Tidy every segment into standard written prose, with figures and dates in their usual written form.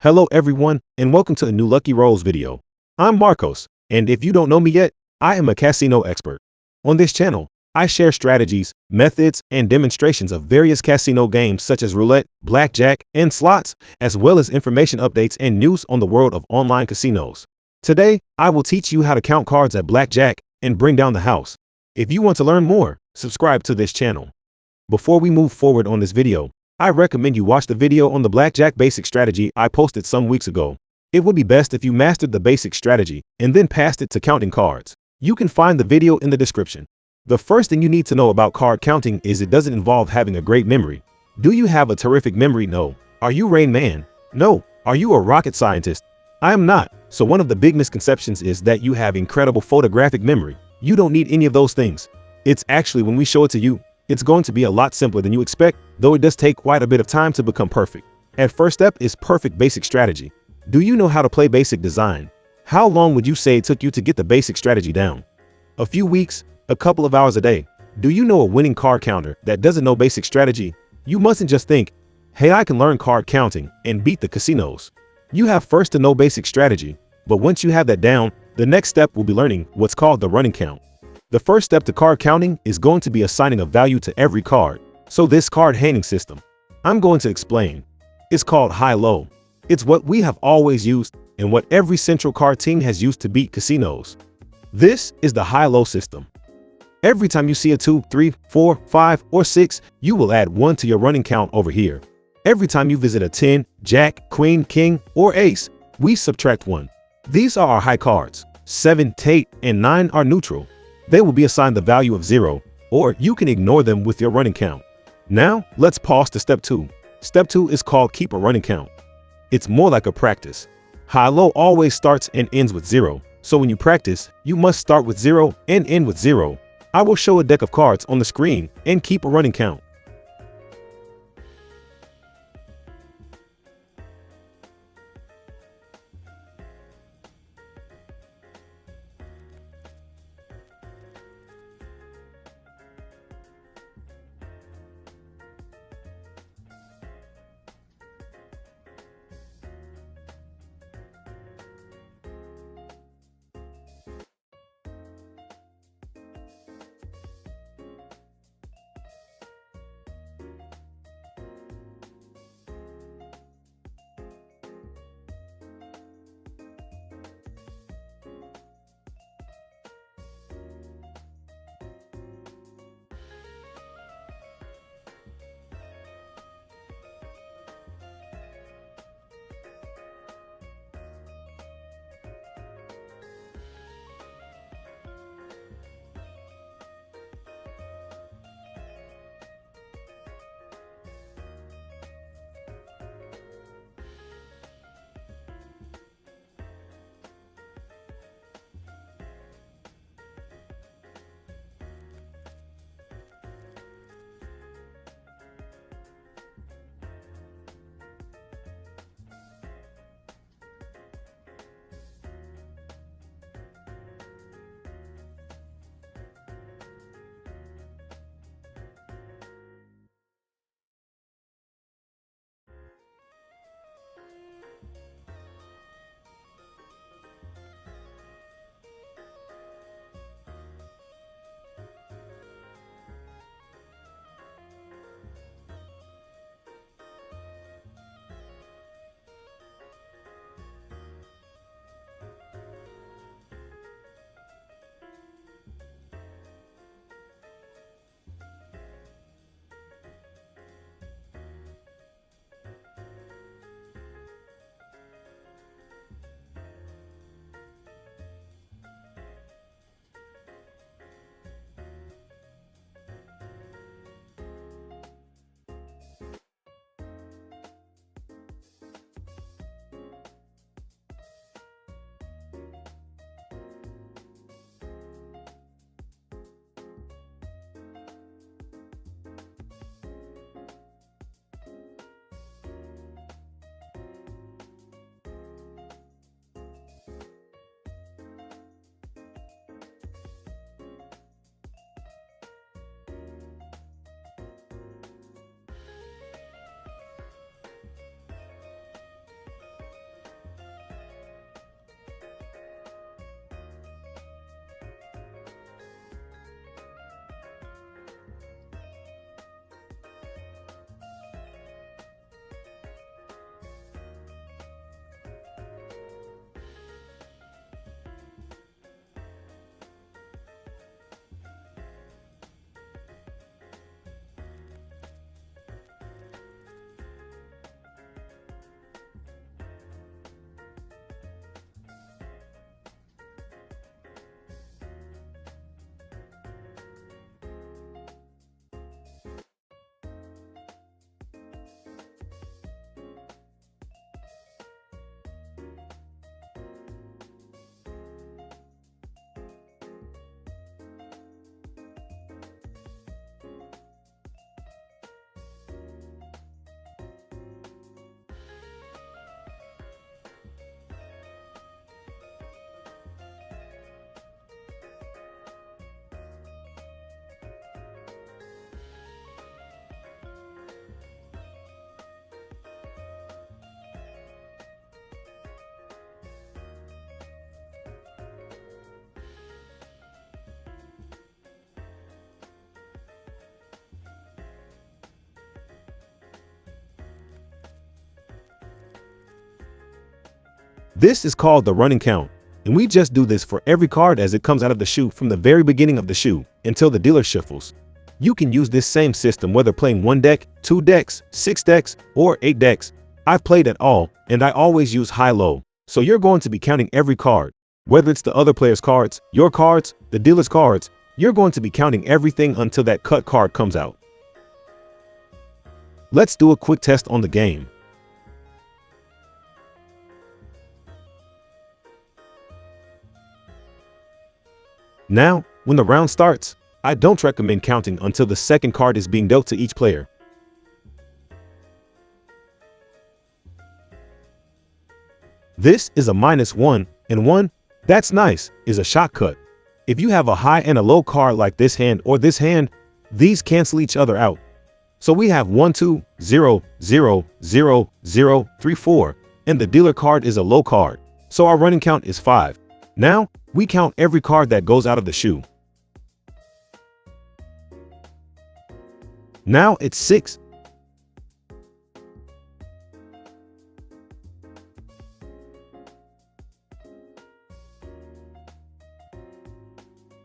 Hello everyone, and welcome to a new Lucky Rolls video. I'm Marcos, and if you don't know me yet, I am a casino expert. On this channel, I share strategies, methods, and demonstrations of various casino games such as roulette, blackjack, and slots, as well as information updates and news on the world of online casinos. Today, I will teach you how to count cards at blackjack and bring down the house. If you want to learn more, subscribe to this channel. Before we move forward on this video, I recommend you watch the video on the blackjack basic strategy I posted some weeks ago. It would be best if you mastered the basic strategy and then passed it to counting cards. You can find the video in the description. The first thing you need to know about card counting is it doesn't involve having a great memory. Do you have a terrific memory? No. Are you Rain Man? No. Are you a rocket scientist? I am not. So one of the big misconceptions is that you have incredible photographic memory. You don't need any of those things. It's actually, when we show it to you, it's going to be a lot simpler than you expect, though it does take quite a bit of time to become perfect. At first step is perfect basic strategy. Do you know how to play basic design? How long would you say it took you to get the basic strategy down? A few weeks, a couple of hours a day. Do you know a winning card counter that doesn't know basic strategy? You mustn't just think, hey, I can learn card counting and beat the casinos. You have first to know basic strategy, but once you have that down, the next step will be learning what's called the running count. The first step to card counting is going to be assigning a value to every card. So this card handing system, I'm going to explain. It's called high-low. It's what we have always used and what every central card team has used to beat casinos. This is the high-low system. Every time you see a 2, 3, 4, 5, or 6, you will add 1 to your running count over here. Every time you visit a 10, jack, queen, king, or ace, we subtract 1. These are our high cards. 7, 8, and 9 are neutral. They will be assigned the value of 0, or you can ignore them with your running count. Now, let's pause to step 2. Step 2 is called keep a running count. It's more like a practice. High-low always starts and ends with 0, so when you practice, you must start with 0 and end with 0. I will show a deck of cards on the screen and keep a running count. This is called the running count, and we just do this for every card as it comes out of the shoe from the very beginning of the shoe until the dealer shuffles. You can use this same system whether playing 1 deck, 2 decks, 6 decks, or 8 decks. I've played at all, and I always use high-low. So you're going to be counting every card. Whether it's the other player's cards, your cards, the dealer's cards, you're going to be counting everything until that cut card comes out. Let's do a quick test on the game. Now, when the round starts, I don't recommend counting until the second card is being dealt to each player. This is a -1, and 1, that's nice, is a shot cut. If you have a high and a low card like this hand or this hand, these cancel each other out. So we have 1, 2, 0, 0, 0, 0, 3, 4, and the dealer card is a low card. So our running count is 5. Now, we count every card that goes out of the shoe. Now it's 6.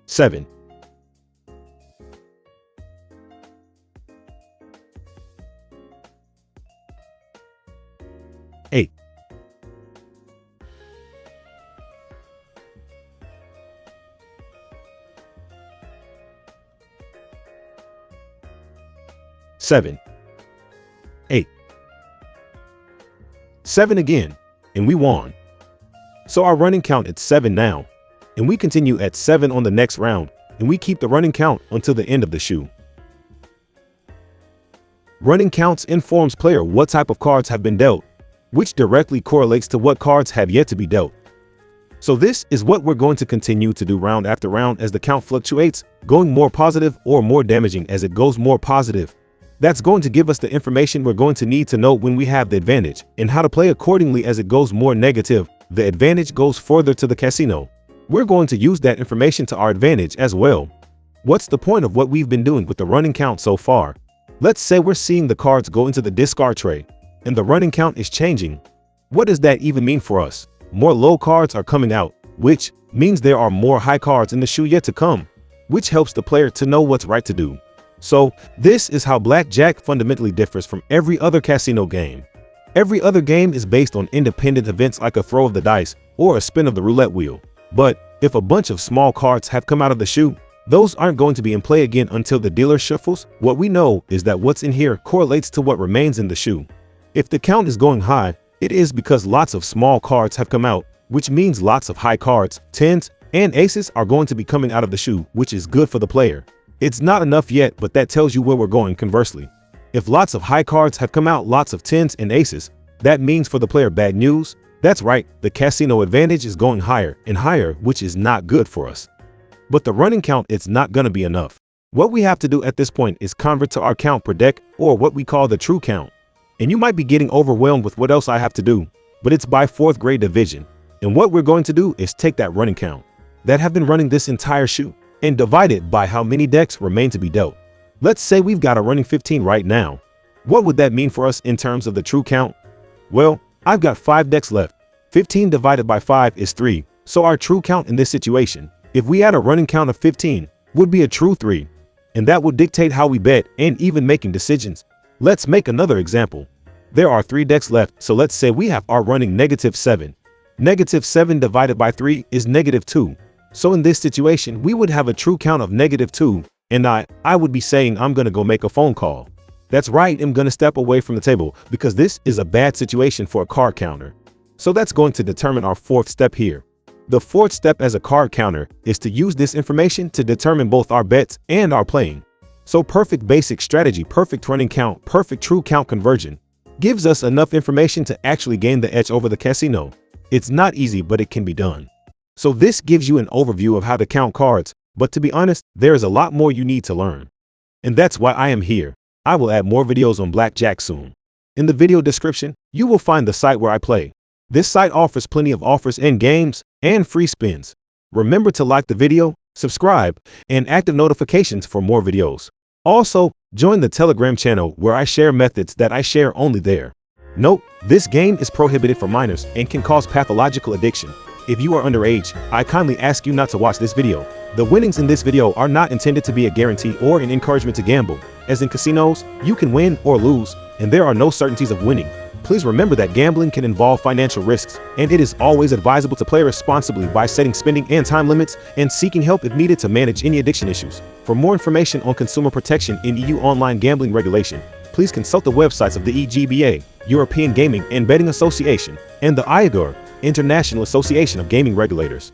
Seven. 8. 7. 8. 7 again, and we won. So our running count is 7 now, and we continue at 7 on the next round, and we keep the running count until the end of the shoe. Running counts informs player what type of cards have been dealt, which directly correlates to what cards have yet to be dealt. So this is what we're going to continue to do round after round as the count fluctuates, going more positive or more damaging as it goes more positive. That's going to give us the information we're going to need to know when we have the advantage and how to play accordingly as it goes more negative. The advantage goes further to the casino. We're going to use that information to our advantage as well. What's the point of what we've been doing with the running count so far? Let's say we're seeing the cards go into the discard tray and the running count is changing. What does that even mean for us? More low cards are coming out, which means there are more high cards in the shoe yet to come, which helps the player to know what's right to do. So this is how Blackjack fundamentally differs from every other casino game. Every other game is based on independent events like a throw of the dice or a spin of the roulette wheel. But if a bunch of small cards have come out of the shoe, those aren't going to be in play again until the dealer shuffles. What we know is that what's in here correlates to what remains in the shoe. If the count is going high, it is because lots of small cards have come out, which means lots of high cards, tens, and aces are going to be coming out of the shoe, which is good for the player. It's not enough yet, but that tells you where we're going conversely. If lots of high cards have come out, lots of tens and aces, that means for the player bad news. That's right, the casino advantage is going higher and higher, which is not good for us. But the running count, it's not going to be enough. What we have to do at this point is convert to our count per deck, or what we call the true count. And you might be getting overwhelmed with what else I have to do, but it's by 4th grade division. And what we're going to do is take that running count that have been running this entire shoe and divide it by how many decks remain to be dealt. Let's say we've got a running 15 right now. What would that mean for us in terms of the true count? Well, I've got 5 decks left. 15 divided by 5 is 3. So our true count in this situation, if we had a running count of 15, would be a true 3. And that would dictate how we bet and even making decisions. Let's make another example. There are 3 decks left, so let's say we have our running -7. -7 divided by 3 is -2. So in this situation, we would have a true count of -2, and I would be saying I'm going to go make a phone call. That's right, I'm going to step away from the table because this is a bad situation for a card counter. So that's going to determine our 4th step here. The 4th step as a card counter is to use this information to determine both our bets and our playing. So perfect basic strategy, perfect running count, perfect true count conversion gives us enough information to actually gain the edge over the casino. It's not easy, but it can be done. So this gives you an overview of how to count cards, but to be honest, there is a lot more you need to learn. And that's why I am here. I will add more videos on Blackjack soon. In the video description, you will find the site where I play. This site offers plenty of offers and games and free spins. Remember to like the video, subscribe, and active notifications for more videos. Also, join the Telegram channel where I share methods that I share only there. Note, this game is prohibited for minors and can cause pathological addiction. If you are underage, I kindly ask you not to watch this video. The winnings in this video are not intended to be a guarantee or an encouragement to gamble. As in casinos, you can win or lose, and there are no certainties of winning. Please remember that gambling can involve financial risks, and it is always advisable to play responsibly by setting spending and time limits and seeking help if needed to manage any addiction issues. For more information on consumer protection in EU online gambling regulation, please consult the websites of the EGBA, European Gaming and Betting Association, and the IAGOR, International Association of Gaming Regulators.